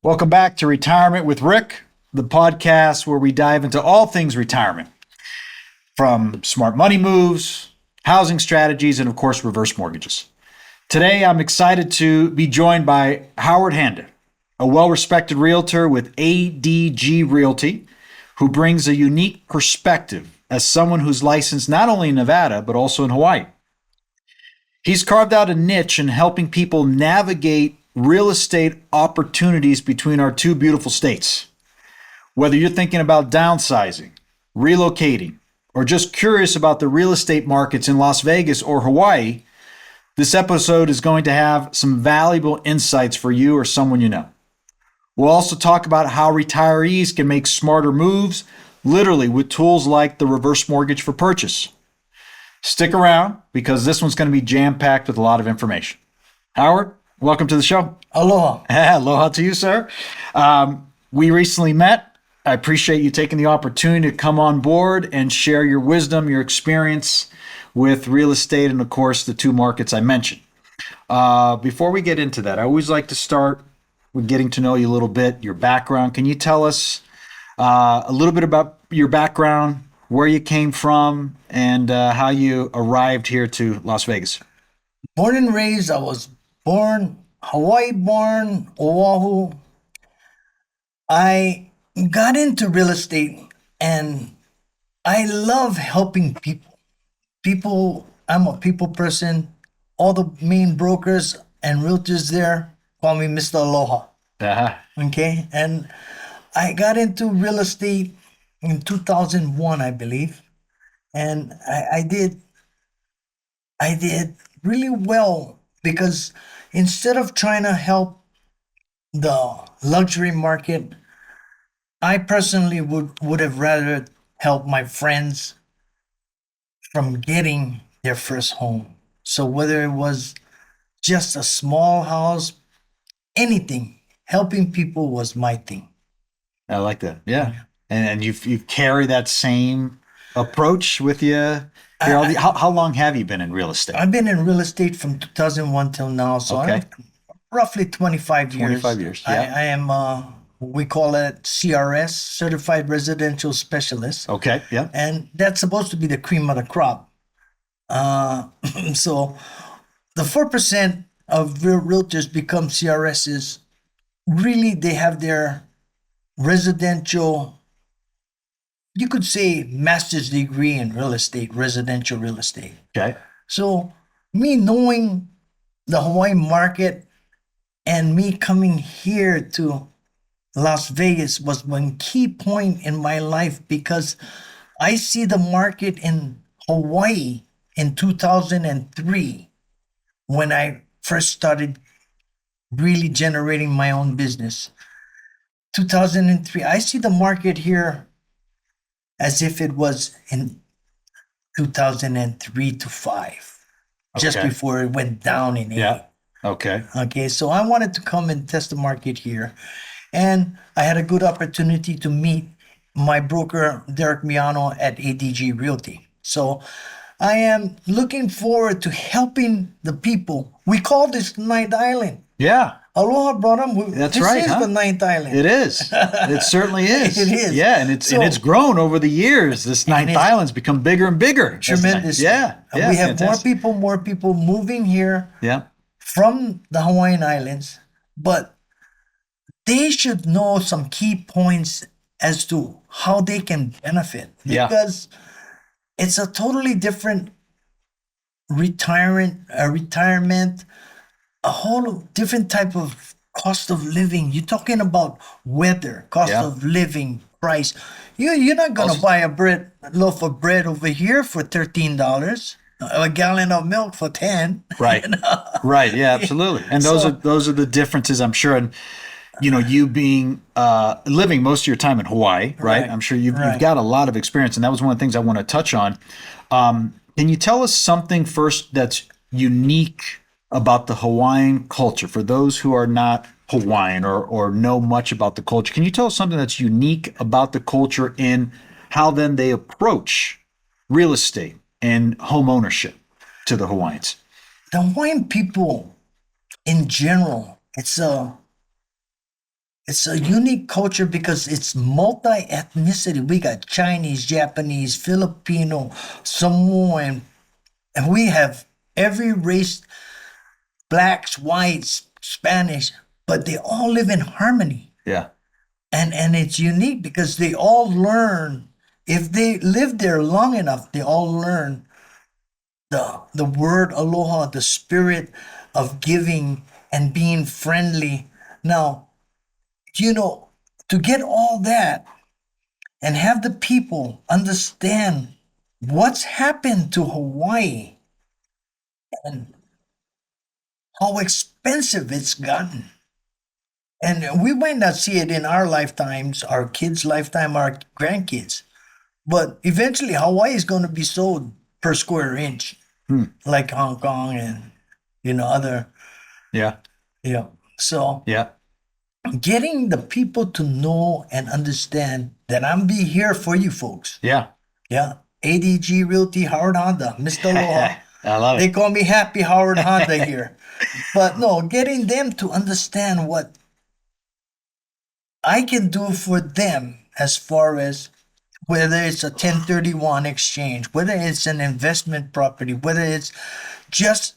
Welcome back to Retirement with Rick, the podcast where we dive into all things retirement, from smart money moves, housing strategies, and of course, reverse mortgages. Today, I'm excited to be joined by Howard Handa, a well-respected realtor with ADG Realty, who brings a unique perspective as someone who's licensed not only in Nevada, but also in Hawaii. He's carved out a niche in helping people navigate real estate opportunities between our two beautiful states. Whether you're thinking about downsizing, relocating, or just curious about the real estate markets in Las Vegas or Hawaii, this episode is going to have some valuable insights for you or someone you know. We'll also talk about how retirees can make smarter moves, literally with tools like the reverse mortgage for purchase. Stick around because this one's going to be jam-packed with a lot of information. Howard, welcome to the show. Aloha. Aloha to you, sir. We recently met. I appreciate you taking the opportunity to come on board and share your wisdom, your experience with real estate, and of course, the two markets I mentioned. Before we get into that, I always like to start with getting to know you a little bit, your background. Can you tell us a little bit about your background, where you came from, and how you arrived here to Las Vegas? Born and raised, I was born, Hawaii born, Oahu. I got into real estate and I love helping people. I'm a people person. All the main brokers and realtors there call me Mr. Aloha. Uh-huh. Okay. And I got into real estate in 2001, I believe. And I did really well because instead of trying to help the luxury market, I personally would have rather helped my friends from getting their first home. So whether it was just a small house, anything, helping people was my thing. I like that. Yeah. And you carry that same approach with you. How long have you been in real estate? I've been in real estate from 2001 till now, so Okay. I'm roughly 25 years. 25 years, I, yeah. I am, we call it CRS, Certified Residential Specialist. Okay. Yeah. And that's supposed to be the cream of the crop. So the 4% of realtors become CRSs. Really, they have their residential, you could say, master's degree in real estate, residential real estate. Okay. So me knowing the Hawaii market and me coming here to Las Vegas was one key point in my life because I see the market in Hawaii in 2003 when I first started really generating my own business. 2003, I see the market here as if it was in 2003 to 5, just Okay. before it went down in 8. Yeah. Okay. Okay, so I wanted to come and test the market here. And I had a good opportunity to meet my broker, Derek Miano at ADG Realty. So I am looking forward to helping the people. We call this Ninth Island. Yeah. Aloha brought them. That's this right, is huh? the Ninth Island. It is. It certainly is. It is. Yeah, and it's grown over the years. This ninth it's island's become bigger and bigger. Tremendous. Yeah. And Yeah. we have fantastic. more people moving here Yeah. from the Hawaiian Islands, but they should know some key points as to how they can benefit Yeah. because it's a totally different retirement, a whole different type of cost of living. You're talking about weather, cost Yeah. of living, price. You're not gonna Also- buy a loaf of bread over here for $13, a gallon of milk for 10. Right. Right. Yeah, absolutely. And those So- are the differences, I'm sure. And you being living most of your time in Hawaii, right? Right. I'm sure you've Right. got a lot of experience, and that was one of the things I want to touch on. Can you tell us something first that's unique about the Hawaiian culture for those who are not Hawaiian or know much about the culture? Can you tell us something that's unique about the culture in how then they approach real estate and home ownership to the Hawaiians? The Hawaiian people in general, it's a unique culture because it's multi-ethnicity. We got Chinese, Japanese, Filipino, Samoan, and we have every race, blacks, whites, Spanish, but they all live in harmony. Yeah. And it's unique because they all learn, if they live there long enough, they all learn the word aloha, the spirit of giving and being friendly. Now, you know, to get all that and have the people understand what's happened to Hawaii and how expensive it's gotten. And we might not see it in our lifetimes, our kids' lifetime, our grandkids. But eventually, Hawaii is going to be sold per square inch, Hmm. like Hong Kong and other. Yeah. So Yeah. getting the people to know and understand that I'm be here for you folks. Yeah. Yeah. ADG Realty Howard Honda, Mr. Aloha. I love They it. call me Happy Howard Honda here. But no, getting them to understand what I can do for them as far as whether it's a 1031 exchange, whether it's an investment property, whether it's just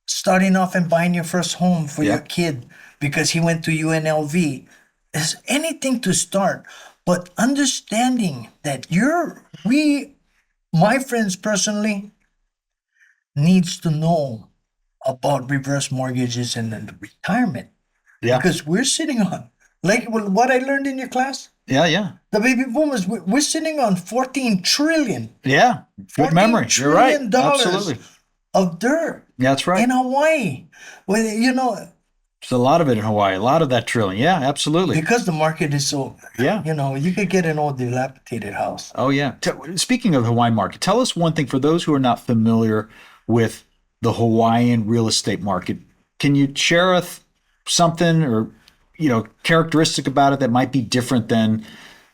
starting off and buying your first home for your Yeah. kid because he went to UNLV. There's anything to start, but understanding that my friends personally, needs to know about reverse mortgages and then retirement Yeah. because we're sitting on, like what I learned in your class, Yeah. Yeah. the baby boomers, we're sitting on 14 trillion, Yeah. Good 14 memory. You're right. trillion dollars Absolutely. of dirt Yeah, that's right. in Hawaii. Well, There's a lot of it in Hawaii, a lot of that trillion. Yeah, absolutely. because the market is so, Yeah. you could get an old dilapidated house. Oh, yeah. Speaking of the Hawaiian market, tell us one thing for those who are not familiar with the Hawaiian real estate market. Can you share something or, characteristic about it that might be different than,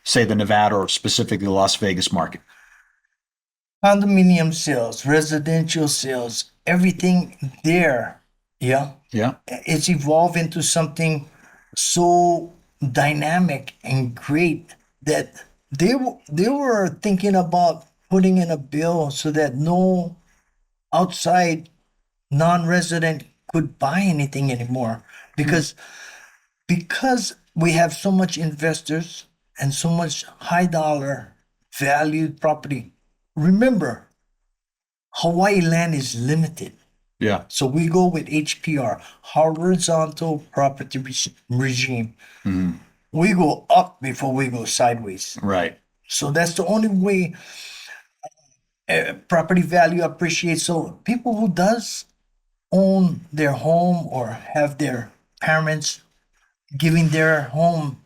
say, the Nevada or specifically the Las Vegas market? Condominium sales, residential sales, everything there. Yeah. Yeah. It's evolved into something so dynamic and great that they were thinking about putting in a bill so that no outside non-resident could buy anything anymore because we have so much investors and so much high dollar valued property. Remember, Hawaii land is limited. Yeah. So we go with HPR, horizontal property regime. Mhm. We go up before we go sideways. Right. So that's the only way property value appreciates. So people who does own their home or have their parents giving their home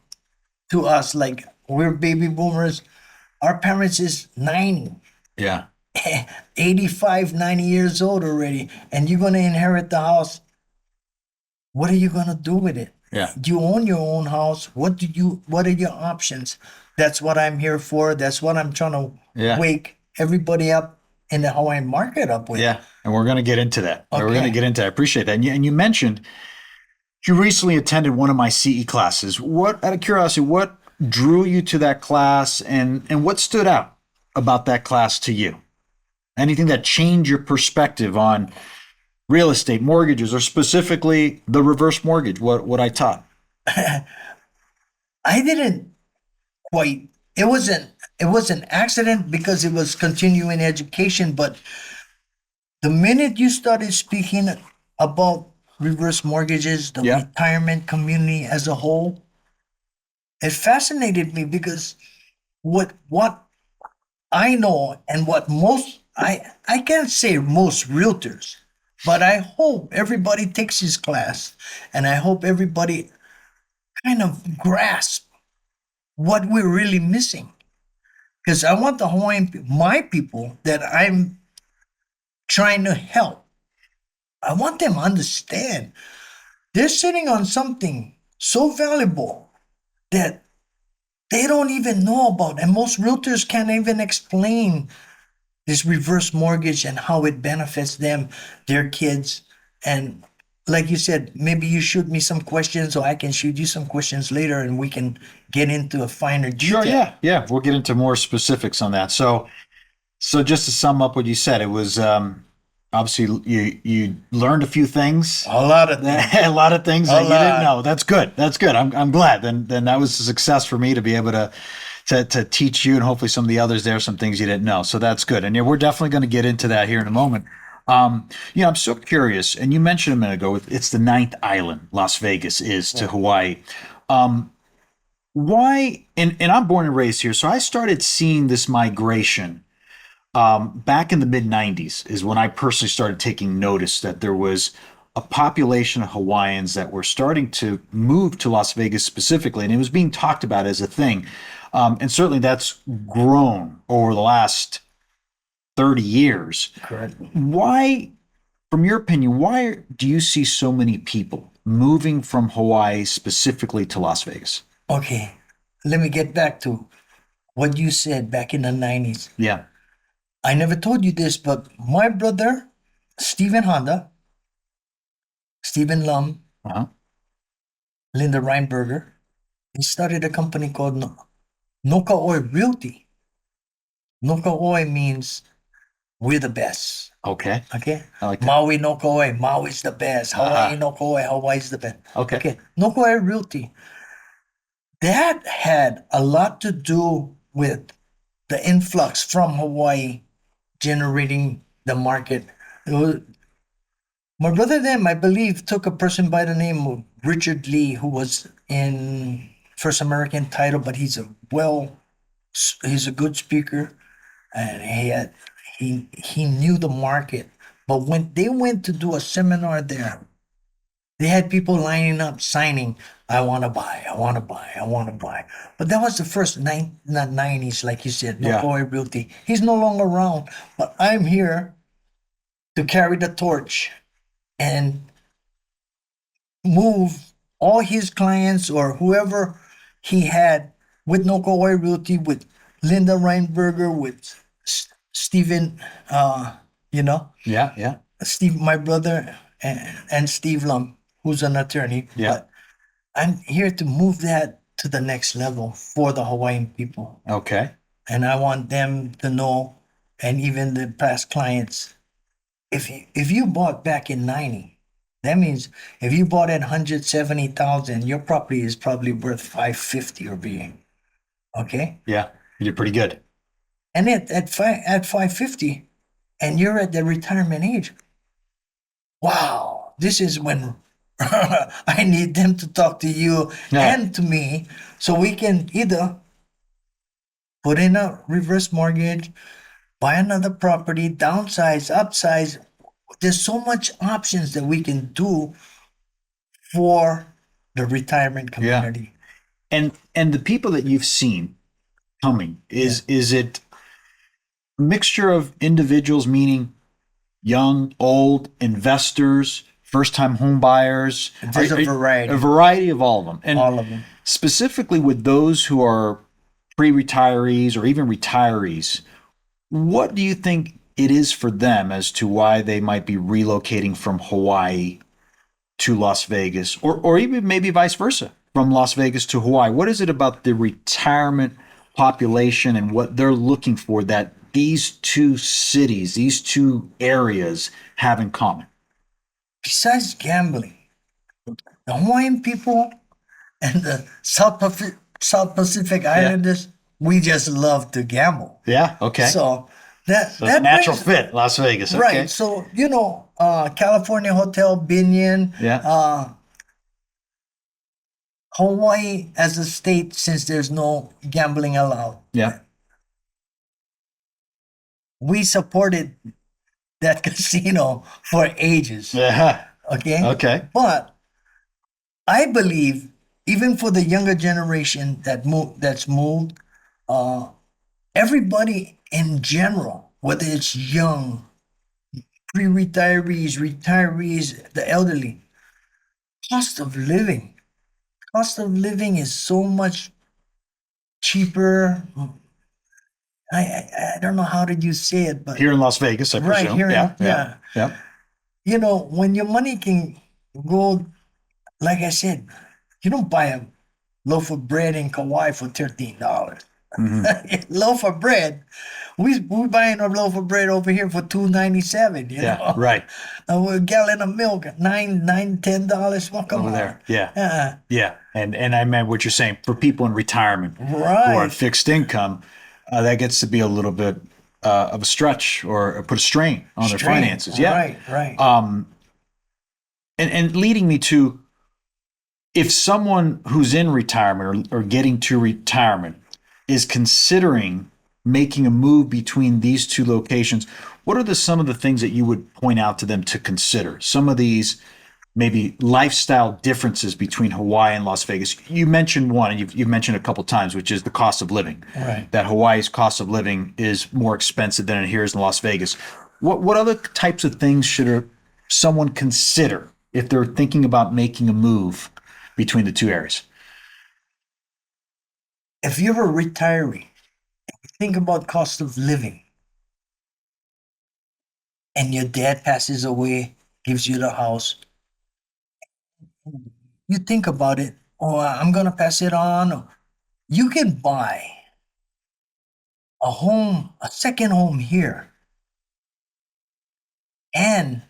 to us, like we're baby boomers, our parents is 90. Yeah. 85, 90 years old already, and you're going to inherit the house. What are you going to do with it? Yeah. Do you own your own house? What are your options? That's what I'm here for. That's what I'm trying to Yeah. wake everybody up in the Hawaiian market up with. Yeah. And we're going to get into that. We're going to Okay. get into that. I appreciate that. And you mentioned you recently attended one of my CE classes. Out of curiosity, what drew you to that class and what stood out about that class to you? Anything that changed your perspective on real estate, mortgages, or specifically the reverse mortgage, what I taught? I didn't quite. It was an accident because it was continuing education, but the minute you started speaking about reverse mortgages, the Yeah. retirement community as a whole, it fascinated me because what I know and what I can't say most realtors, but I hope everybody takes his class and I hope everybody kind of grasp what we're really missing. Because I want the my people that I'm trying to help, I want them to understand they're sitting on something so valuable that they don't even know about. And most realtors can't even explain this reverse mortgage and how it benefits them, their kids, and like you said, maybe you shoot me some questions, or I can shoot you some questions later, and we can get into a finer Sure. detail. Yeah. Yeah. We'll get into more specifics on that. So just to sum up what you said, it was obviously you learned a few things, A lot of things. a lot of things A that you didn't lot. know. That's good. That's good. I'm glad. Then that was a success for me to be able to teach you and hopefully some of the others there some things you didn't know. So that's good. And yeah, we're definitely going to get into that here in a moment. I'm so curious, and you mentioned a minute ago, it's the ninth island, Las Vegas is to Hawaii. Why? And I'm born and raised here, so I started seeing this migration back in the mid 90s is when I personally started taking notice that there was a population of Hawaiians that were starting to move to Las Vegas specifically, and it was being talked about as a thing. And certainly that's grown over the last 30 years. Correct. Why, from your opinion, why do you see so many people moving from Hawaii specifically to Las Vegas? Okay, let me get back to what you said back in the 90s. Yeah. I never told you this, but my brother, Stephen Honda, Stephen Lum, Uh-huh. Linda Reinberger, he started a company called Noka Oi Realty. Noka Oi means we're the best. Okay. Okay? I like that. Maui Noka Oi, Maui's the best. Hawaii Uh-huh. Noka Oi, Hawaii's the best. Okay. Okay, Noka Oi Realty. That had a lot to do with the influx from Hawaii generating the market. It was, my brother then, I believe, took a person by the name of Richard Lee, who was in First American Title, but he's a good speaker, and he knew the market. But when they went to do a seminar there, they had people lining up signing, I want to buy, I want to buy, I want to buy. But that was the first not 90s, like you said, no Yeah. Boy Realty. He's no longer around, but I'm here to carry the torch and move all his clients or whoever he had with No Kauai Realty, with Linda Reinberger, with Stephen, you know, Yeah. Yeah. Steve, my brother, and Steve Lum, who's an attorney. Yeah. But I'm here to move that to the next level for the Hawaiian people. Okay. And I want them to know, and even the past clients, if you bought back in 90, that means if you bought at 170,000, your property is probably worth 550 or being. Okay? Yeah. You did pretty good. And at 550, and you're at the retirement age. Wow, this is when I need them to talk to you Yeah. and to me, so we can either put in a reverse mortgage, buy another property, downsize, upsize. There's so much options that we can do for the retirement Yeah. community. And the people that you've seen coming, is it a mixture of individuals, meaning young, old, investors, first time home buyers? There's a variety. A variety of all of them. And All of them. specifically with those who are pre-retirees or even retirees, what do you think it is for them as to why they might be relocating from Hawaii to Las Vegas, or even maybe vice versa, from Las Vegas to Hawaii? What is it about the retirement population and what they're looking for that these two cities, these two areas have in common? Besides gambling, the Hawaiian people and the South Pacific Islanders, we just love to gamble. Yeah. Okay. So that So it's a natural brings- fit, Las Vegas. Okay. Right. So, California Hotel, Binion, Yeah. Hawaii as a state, since there's no gambling allowed, Yeah. we supported that casino for ages. Yeah. Okay. Okay. But I believe even for the younger generation that's moved, everybody in general, whether it's young, pre-retirees, retirees, the elderly, cost of living. Cost of living is so much cheaper. I don't know how did you say it, but Here in Las Vegas, I right presume. here, Yeah. yeah. Yeah. When your money can go, like I said, you don't buy a loaf of bread in Kauai for $13. Hmm. Loaf of bread. We buying a loaf of bread over here for $2.97. Yeah, right. A gallon of milk $10. Well, come Over on. there. Yeah. Uh, Yeah. And I meant what you're saying for people in retirement who are on right. fixed income, that gets to be a little bit of a stretch or put a strain on their Strain. finances. Yeah. Right. Right. And leading me to, if someone who's in retirement or getting to retirement is considering making a move between these two locations, what are some of the things that you would point out to them to consider? Some of these maybe lifestyle differences between Hawaii and Las Vegas. You mentioned one, and you've mentioned a couple times, which is the cost of living. Right. That Hawaii's cost of living is more expensive than it here is in Las Vegas. What other types of things should someone consider if they're thinking about making a move between the two areas? If you're a retiree, think about cost of living, and your dad passes away, gives you the house. You think about it. Oh, I'm gonna pass it on. You can buy a home, a second home here, and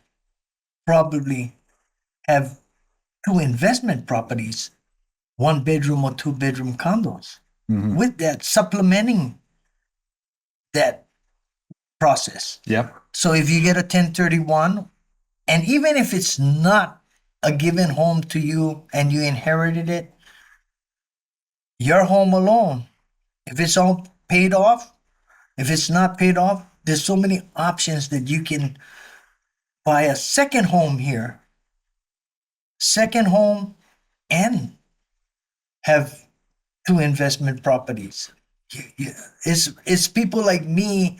probably have two investment properties, 1 bedroom or 2 bedroom condos, Mm-hmm. with that supplementing that process. Yep. So if you get a 1031, and even if it's not a given home to you and you inherited it, your home alone, if it's all paid off, if it's not paid off, there's so many options that you can buy a second home here, second home, and have two investment properties. It's people like me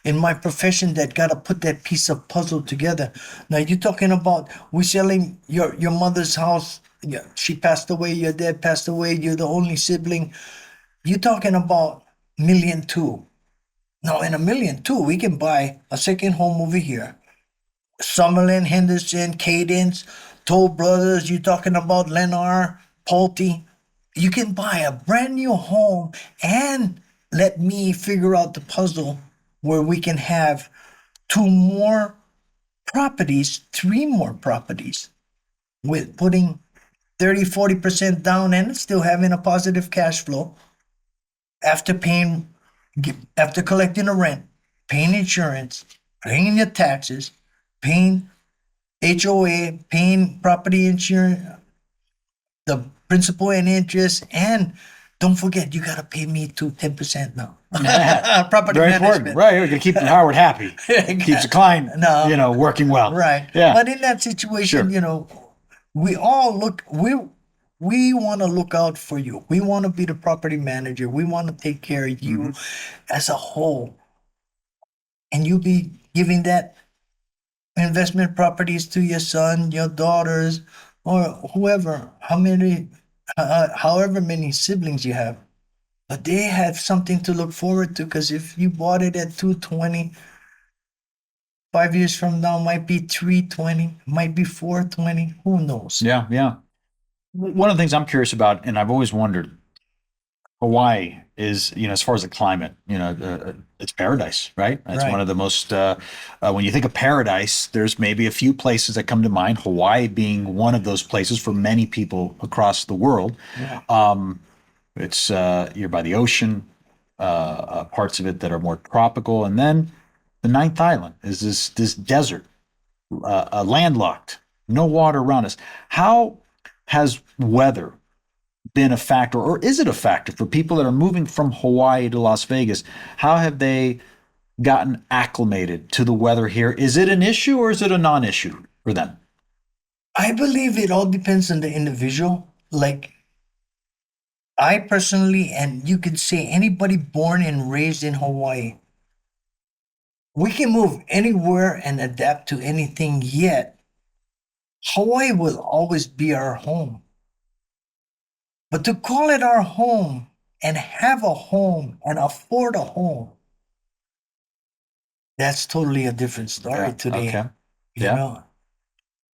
in my profession that got to put that piece of puzzle together. Now you're talking about we selling your mother's house. Yeah, she passed away. Your dad passed away. You're the only sibling. You're talking about 1,200,000. Now in 1,200,000, we can buy a second home over here. Summerlin, Henderson, Cadence, Toll Brothers. You're talking about Lennar, Pulte. You can buy a brand new home and let me figure out the puzzle where we can have two more properties, three more properties with putting 30-40% down and still having a positive cash flow after paying, after collecting the rent, paying insurance, paying your taxes, paying HOA, paying property insurance, the principal and interest, and don't forget, you got to pay me to 10% now. Property Very important. management. Right. We're going to keep Howard happy. Keeps the client, No. working well. Right. Yeah. But in that situation, Sure. we all look, we want to look out for you. We want to be the property manager. We want to take care of you as a whole. And you be giving that investment properties to your son, your daughters, or whoever, however many siblings you have. But they have something to look forward to, because if you bought it at 220, 5 years from now might be 320, might be 420. Who knows? Yeah. Yeah. One of the things I'm curious about, and I've always wondered, Hawaii is, as far as the climate, it's paradise, right? It's one Right. of the most, when you think of paradise, there's maybe a few places that come to mind, Hawaii being one of those places for many people across the world. Yeah. It's, you're by the ocean, parts of it that are more tropical. And then the ninth island is this desert, landlocked, no water around us. How has weather been a factor, or is it a factor for people that are moving from Hawaii to Las Vegas? How have they gotten acclimated to the weather here? Is it an issue or is it a non-issue for them? I believe it all depends on the individual. Like I personally, and you could say anybody born and raised in Hawaii, we can move anywhere and adapt to anything, yet Hawaii will always be our home. But to call it our home and have a home and afford a home, that's totally a different story Yeah. today. Okay. You Yeah. know,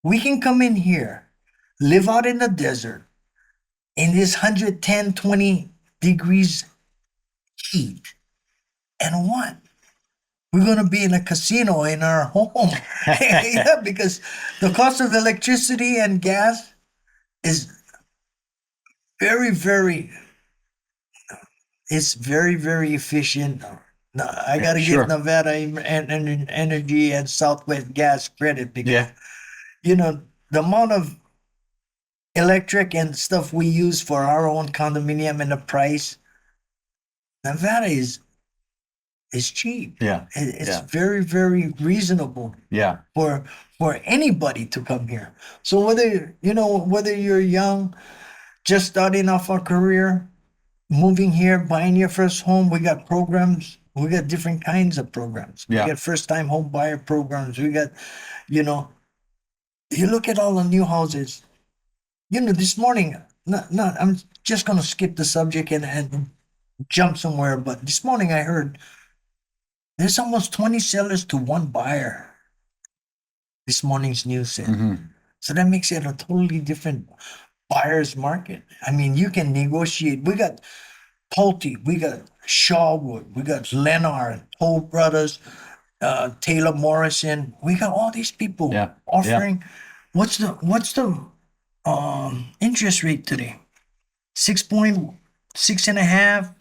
we can come in here live out in the desert in this 110, 20 degrees heat. And what? We're going to be in a casino in our home. Yeah, because the cost of electricity and gas is very, very, it's very, very efficient. Now, I got to give Sure. Nevada Energy and Southwest Gas credit because, Yeah. you know, the amount of electric and stuff we use for our own condominium and the price, Nevada is cheap. Yeah. It's Yeah. very, very reasonable Yeah. for anybody to come here. So whether you're young, just starting off a career, moving here, buying your first home, we got programs. We got different kinds of programs. Yeah. We got first time home buyer programs. We got, you know, you look at all the new houses. This morning, not I'm just gonna skip the subject and jump somewhere, but this morning I heard there's almost 20 sellers to one buyer. This morning's news said. Hmm. So that makes it a totally different buyer's market. I mean, you can negotiate. We got Pulte, we got Shawwood, we got Lennar, Toll Brothers, Taylor Morrison. We got all these people Yeah. offering. What's the interest rate today? 6.6.5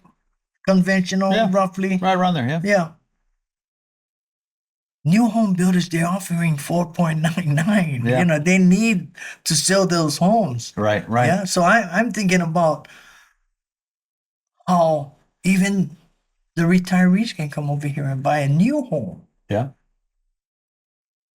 conventional, Yeah. roughly. Right around there. Yeah. Yeah. New home builders, they're offering 4.99. Yeah. They need to sell those homes. Right. Right. Yeah. So I'm thinking about how even the retirees can come over here and buy a new home. Yeah.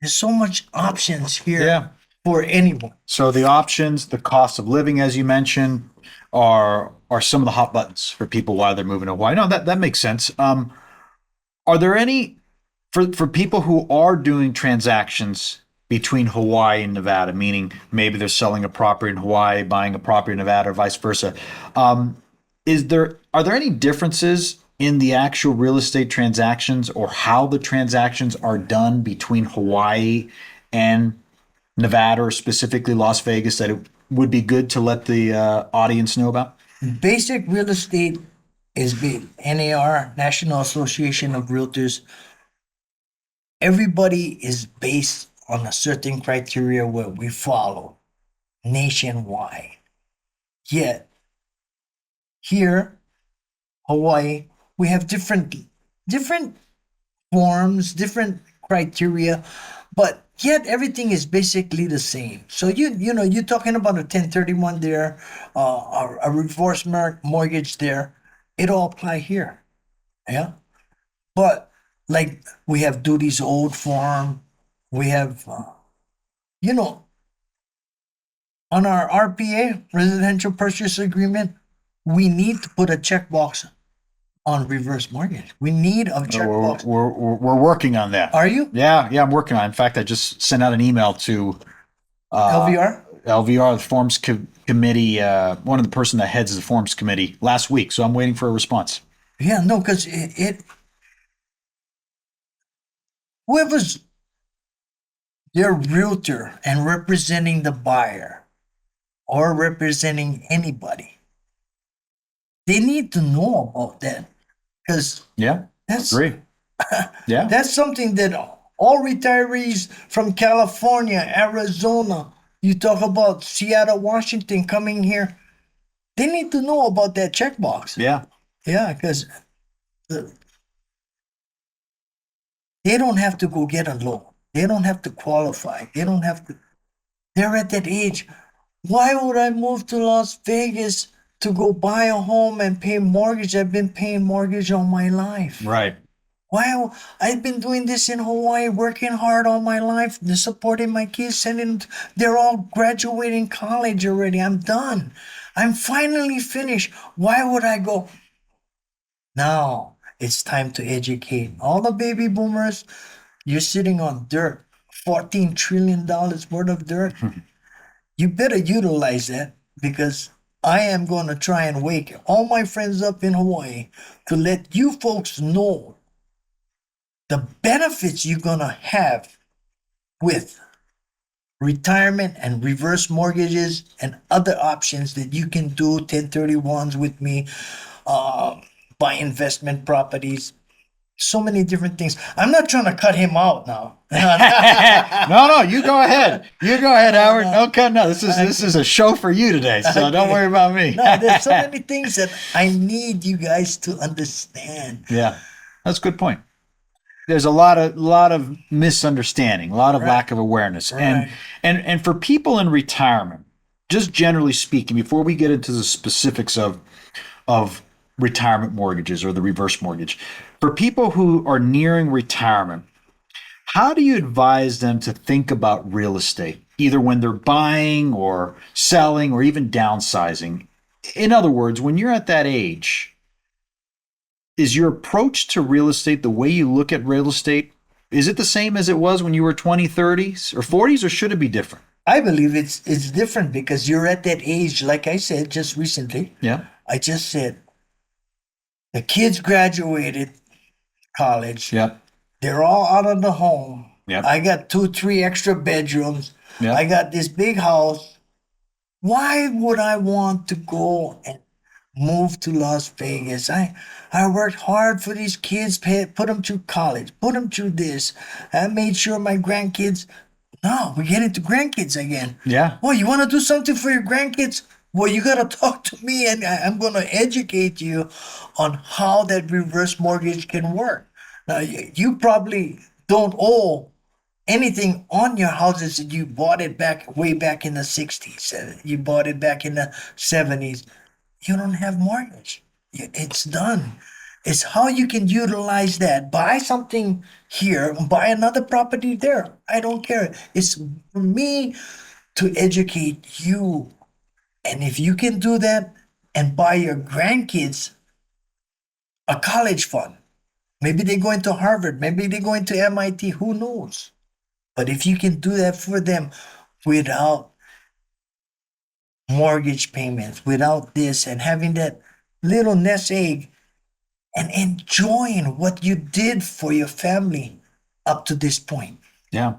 There's so much options here Yeah. for anyone. So the options, the cost of living, as you mentioned, are some of the hot buttons for people while they're moving to Hawaii. No, that makes sense. Are there any for people who are doing transactions between Hawaii and Nevada, meaning maybe they're selling a property in Hawaii, buying a property in Nevada, or vice versa? Are there any differences in the actual real estate transactions or how the transactions are done between Hawaii and Nevada, or specifically Las Vegas, that it would be good to let the audience know about? Basic real estate is big. NAR, National Association of Realtors. Everybody is based on a certain criteria where we follow nationwide. Yet here, Hawaii, we have different forms, different criteria, but yet everything is basically the same. So you're talking about a 1031 there, a reverse mortgage there. It all apply here, yeah. But like we have duties owed form, we have you know on our RPA residential purchase agreement, we need to put a checkbox on reverse mortgage. We need a We're, checkbox. we're working on that. Are you Yeah, I'm working on it. In fact, I just sent out an email to LVR? LVR, the Forms Committee, one of the person that heads the Forms Committee last week. So I'm waiting for a response. Yeah, no, because it whoever's their realtor and representing the buyer or representing anybody, they need to know about that because Yeah, that's agree. Yeah, that's something that all retirees from California, Arizona, you talk about Seattle, Washington coming here, they need to know about that checkbox. yeah, Yeah, because they don't have to go get a loan. They don't have to qualify. They don't have to. They're at that age. Why would I move to Las Vegas to go buy a home and pay mortgage? I've been paying mortgage all my life. right. Why I've been doing this in Hawaii, working hard all my life, supporting my kids, sending them. They're all graduating college already. I'm done. I'm finally finished. Why would I go? Now it's time to educate all the baby boomers. You're sitting on dirt, $14 trillion worth of dirt. You better utilize that because I am going to try and wake all my friends up in Hawaii to let you folks know the benefits you're going to have with retirement and reverse mortgages and other options that you can do 1031s with me, buy investment properties, so many different things. I'm not trying to cut him out now. No, you go ahead. You go ahead, Howard. Okay, no, this is a show for you today, so don't worry about me. No, there's so many things that I need you guys to understand. Yeah, that's a good point. There's a lot of misunderstanding, a lot of lack of awareness, Right. and for people in retirement, just generally speaking, before we get into the specifics of retirement mortgages or the reverse mortgage, for people who are nearing retirement, how do you advise them to think about real estate, either when they're buying or selling or even downsizing? In other words, when you're at that age, is your approach to real estate, the way you look at real estate, is it the same as it was when you were 20, 30s or 40s, or should it be different? I believe it's different because you're at that age, like I said just recently. Yeah. I just said the kids graduated college. Yeah. They're all out of the home. Yep. I got 2, 3 extra bedrooms. Yep. I got this big house. Why would I want to go and move to Las Vegas? I worked hard for these kids, put them through college, put them through this. I made sure my grandkids. No, we get into grandkids again. Yeah. Well, you want to do something for your grandkids? Well, you got to talk to me, and I'm going to educate you on how that reverse mortgage can work. Now, you probably don't owe anything on your houses that you bought it back way back in the 60s. You bought it back in the 70s. You don't have mortgage. It's done. It's how you can utilize that. Buy something here, buy another property there. I don't care. It's for me to educate you. And if you can do that and buy your grandkids a college fund, maybe they're going to Harvard, maybe they're going to MIT, who knows? But if you can do that for them without mortgage payments, without this, and having that little nest egg and enjoying what you did for your family up to this point. Yeah.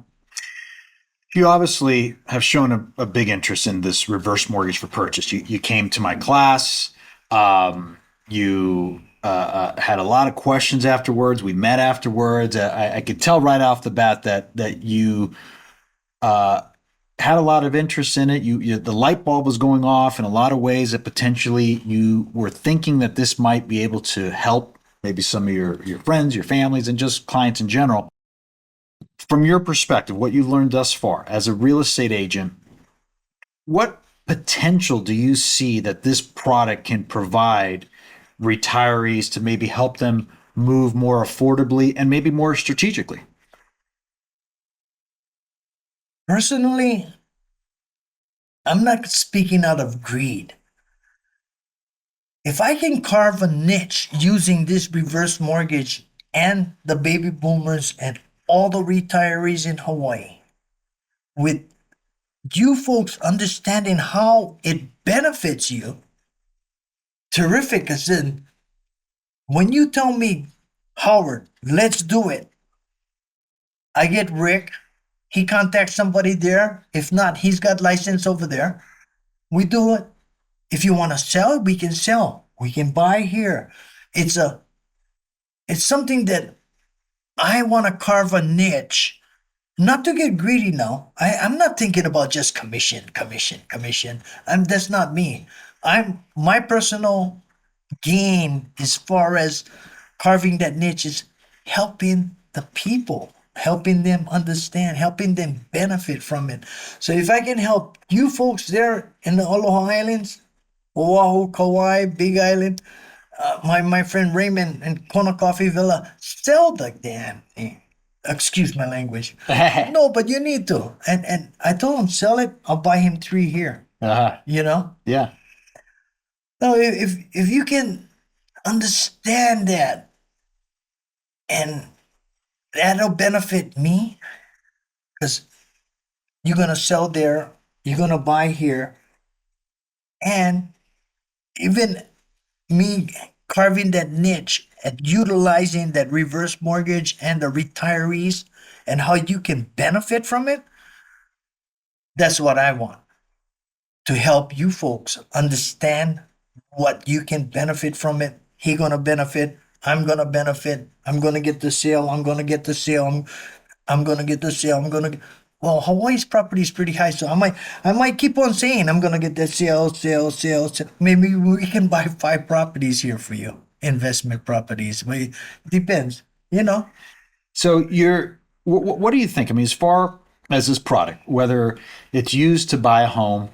You obviously have shown a big interest in this reverse mortgage for purchase. You came to my class. You had a lot of questions afterwards. We met afterwards. I could tell right off the bat that you had a lot of interest in it. The light bulb was going off in a lot of ways that potentially you were thinking that this might be able to help maybe some of your friends, your families, and just clients in general. From your perspective, what you've learned thus far as a real estate agent, what potential do you see that this product can provide retirees to maybe help them move more affordably and maybe more strategically? Personally, I'm not speaking out of greed. If I can carve a niche using this reverse mortgage and the baby boomers and all the retirees in Hawaii, with you folks understanding how it benefits you, terrific. As in, when you tell me, Howard, let's do it, I get Rick. He contacts somebody there. If not, he's got license over there. We do it. If you want to sell, we can sell. We can buy here. It's something that I want to carve a niche, not to get greedy now. I'm not thinking about just commission. That's not me. My personal gain as far as carving that niche is helping the people, helping them understand, helping them benefit from it. So if I can help you folks there in the Aloha Islands, Oahu, Kauai, Big Island, my friend Raymond in Kona Coffee Villa, sell the damn thing. Excuse my language. No, but you need to. And I told him, sell it, I'll buy him 3 here. Uh-huh. You know? Yeah. No, if you can understand that, and that'll benefit me, because you're gonna sell there, you're gonna buy here, and even me carving that niche and utilizing that reverse mortgage and the retirees and how you can benefit from it, That's what I want, to help you folks understand what you can benefit from it. He gonna benefit. I'm gonna benefit. I'm gonna get the sale. I'm gonna get the sale. I'm gonna get the sale. Well, Hawaii's property is pretty high, so I might keep on saying I'm gonna get the sale, sale, sale, sale. Maybe we can buy 5 properties here for you, investment properties. But it depends, you know. So what do you think? I mean, as far as this product, whether it's used to buy a home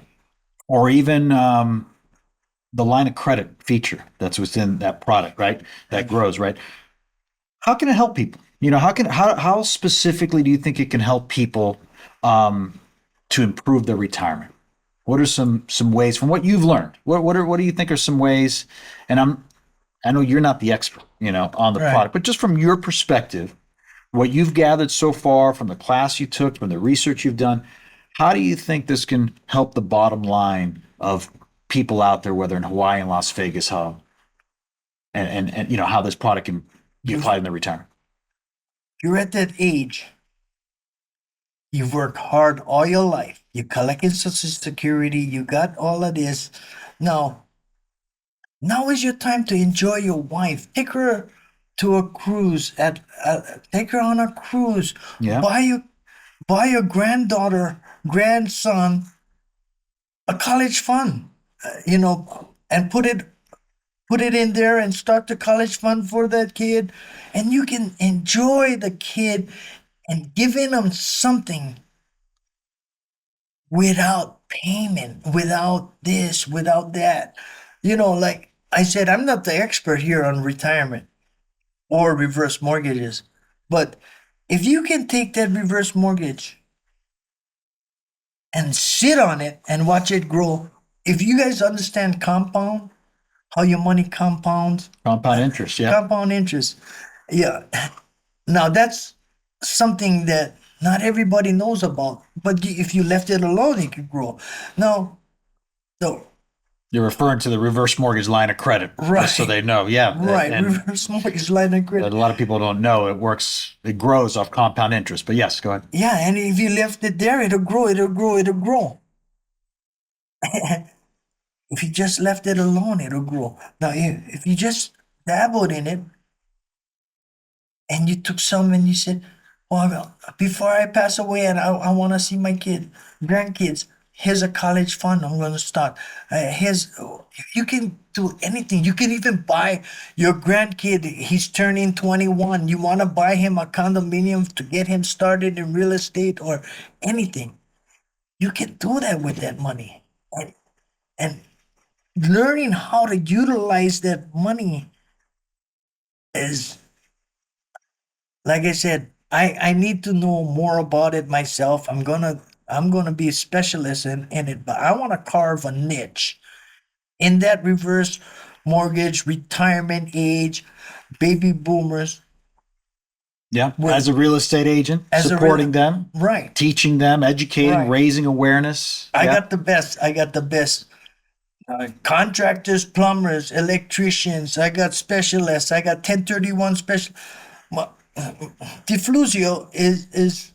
or even the line of credit feature that's within that product, right? That grows, right? How can it help people? How specifically do you think it can help people um, to improve their retirement? What are some ways from what you've learned? What do you think are some ways? And I know you're not the expert, on the Right. product, but just from your perspective, what you've gathered so far from the class you took, from the research you've done, how do you think this can help the bottom line of people out there, whether in Hawaii and Las Vegas, and how this product can be You applied in their retirement? you're at that age. You've worked hard all your life. You collected Social Security. You got all of this. Now, now is your time to enjoy your wife. Take her to a cruise. Take her on a cruise. Yeah. Buy your granddaughter, grandson a college fund. And put it in there and start the college fund for that kid, and you can enjoy the kid and giving them something without payment, without this, without that. Like I said, I'm not the expert here on retirement or reverse mortgages, but if you can take that reverse mortgage and sit on it and watch it grow, if you guys understand compound, how your money compounds, Compound interest. Yeah. compound interest, yeah. Now that's something that not everybody knows about, but if you left it alone, it could grow. Now, so You're referring to the reverse mortgage line of credit, just so right, they know. Yeah. right, And reverse mortgage line of a credit. lot of people don't know it grows off compound interest. But yes, go ahead. Yeah, and if you left it there, it'll grow, it'll grow, it'll grow. If you just left it alone, it'll grow. Now, if you just dabbled in it and you took some and you said, well, before I pass away and I want to see my grandkids, here's a college fund I'm going to start. You can do anything. You can even buy your grandkid. He's turning 21. You want to buy him a condominium to get him started in real estate or anything. You can do that with that money. And learning how to utilize that money is, like I said, I need to know more about it myself. I'm gonna be a specialist in it, but I want to carve a niche in that reverse mortgage, retirement age, baby boomers. Yeah. With As a real estate agent, as a real, supporting them, right, teaching them, educating, right. raising awareness. I Yeah. got the best. I got the best contractors, plumbers, electricians. I got specialists. I got 1031 special. Deflusio is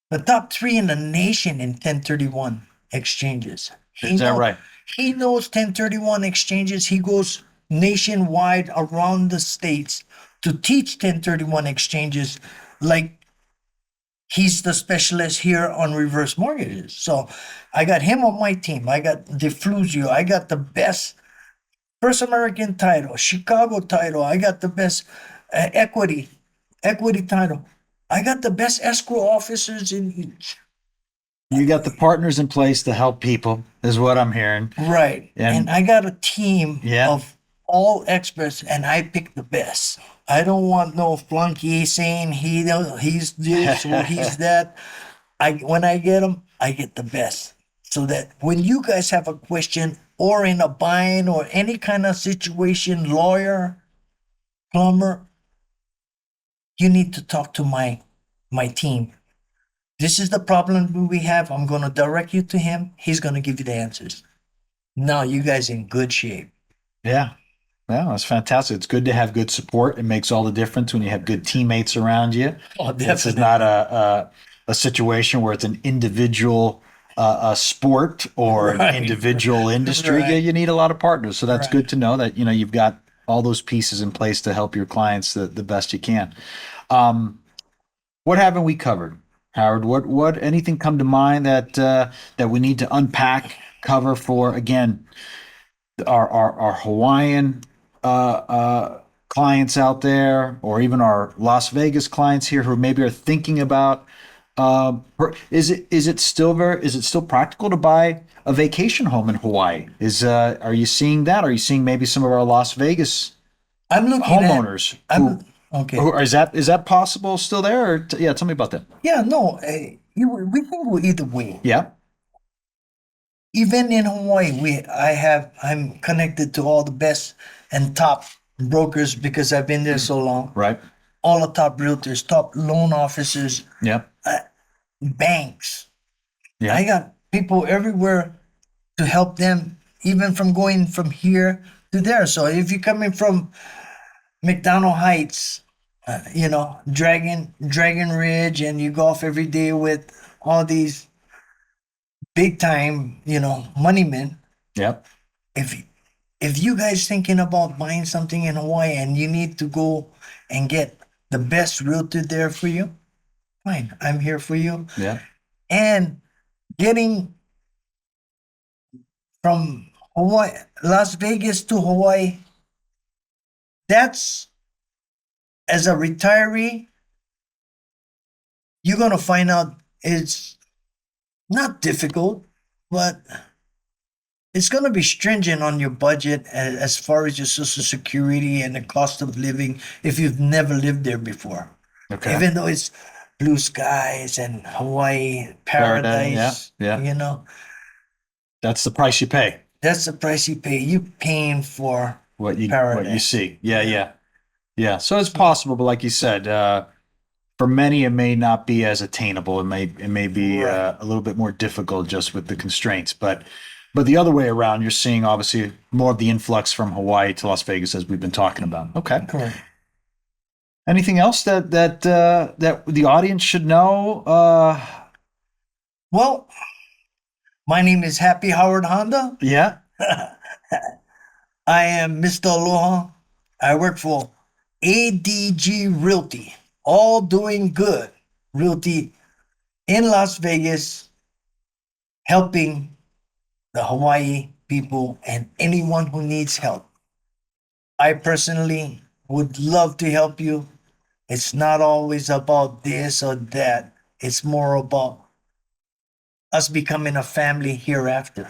the top 3 in the nation in 1031 exchanges. Is that right? He knows 1031 exchanges. He goes nationwide around the states to teach 1031 exchanges, like he's the specialist here on reverse mortgages. So I got him on my team. I got Deflusio. I got the best First American title, Chicago title. I got the best equity title. I got the best escrow officers in each. You got the partners in place to help people, is what I'm hearing. Right. And And I got a team yeah, of all experts, and I pick the best. I don't want no flunky saying he's this or he's that. When I get them, I get the best. So that when you guys have a question or in a bind or any kind of situation, lawyer, plumber, you need to talk to my team. This is the problem we have. I'm going to direct you to him. He's going to give you the answers. Now you guys in good shape. yeah. Well, that's fantastic. It's good to have good support. It makes all the difference when you have good teammates around you. Oh, This is definitely. not a situation where it's an individual a sport or an Right. individual industry, Right. you need a lot of partners. So that's Right. good to know that, you've got all those pieces in place to help your clients the best you can. What haven't we covered, Howard? What anything come to mind that we need to unpack, cover for, again, our Hawaiian clients out there, or even our Las Vegas clients here who maybe are thinking about, is it still practical to buy a vacation home in Hawaii? Are you seeing that? Are you seeing maybe some of our Las Vegas I'm looking at. homeowners I'm okay. is that possible still there? Or yeah, tell me about that. Yeah, no, we can go either way. Yeah, Even in Hawaii, I'm connected to all the best and top brokers because I've been there so long. right. All the top realtors, top loan officers, Yeah, banks. yeah, I got people everywhere to help them, even from going from here to there. So if you're coming from McDonald Heights, Dragon Ridge, and you golf every day with all these big time, money men. yeah. If if you guys thinking about buying something in Hawaii and you need to go and get the best realtor there for you, fine, I'm here for you. Yeah. And getting from Hawaii, Las Vegas to Hawaii, that's as a retiree, you're gonna find out it's not difficult, but it's going to be stringent on your budget as far as your social security and the cost of living if you've never lived there before. Okay. Even though it's blue skies and Hawaii paradise, yeah. That's the price you pay. that's the price you pay. You paying for What you paradise. see. Yeah. So it's possible, but like you said, for many it may not be as attainable. It may be Right. a little bit more difficult just with the constraints. But the other way around, you're seeing obviously more of the influx from Hawaii to Las Vegas as we've been talking about. Okay. Correct. Anything else that the audience should know? Well, my name is Happy Howard Honda. Yeah. I am Mr. Aloha. I work for ADG Realty, all doing good realty in Las Vegas, helping the Hawaii people and anyone who needs help. I personally would love to help you. It's not always about this or that. It's more about us becoming a family hereafter.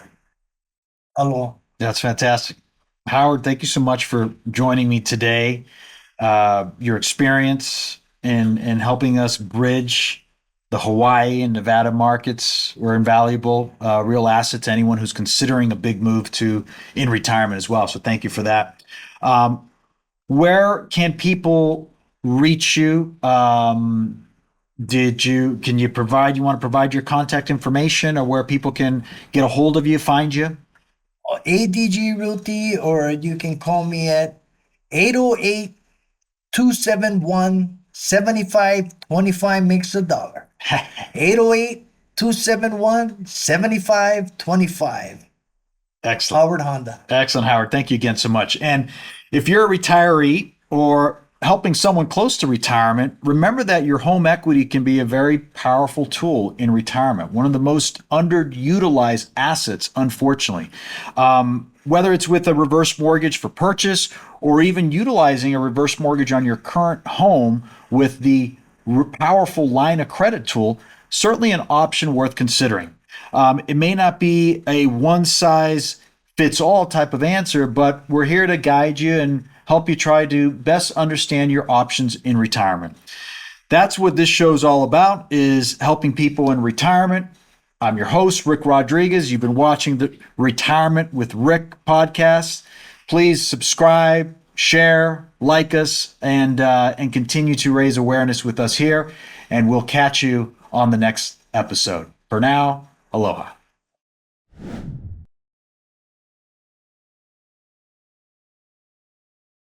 Aloha. That's fantastic. Howard, thank you so much for joining me today. Your experience in helping us bridge the Hawaii and Nevada markets were invaluable, real asset to anyone who's considering a big move in retirement as well. So thank you for that. Where can people reach you? You want to provide your contact information or where people can get a hold of you, find you? ADG Realty, or you can call me at 808 271 7525 makes a dollar. 808 271 7525. Excellent. Howard Honda. Excellent, Howard. Thank you again so much. And if you're a retiree or helping someone close to retirement, remember that your home equity can be a very powerful tool in retirement, one of the most underutilized assets, unfortunately. Whether it's with a reverse mortgage for purchase or even utilizing a reverse mortgage on your current home with the powerful line of credit tool, certainly an option worth considering. It may not be a one size fits all type of answer, but we're here to guide you and help you try to best understand your options in retirement. That's what this show's all about, is helping people in retirement. I'm your host, Rick Rodriguez. You've been watching the Retirement with Rick podcast. Please subscribe, share, like us, and continue to raise awareness with us here. And we'll catch you on the next episode. For now, aloha.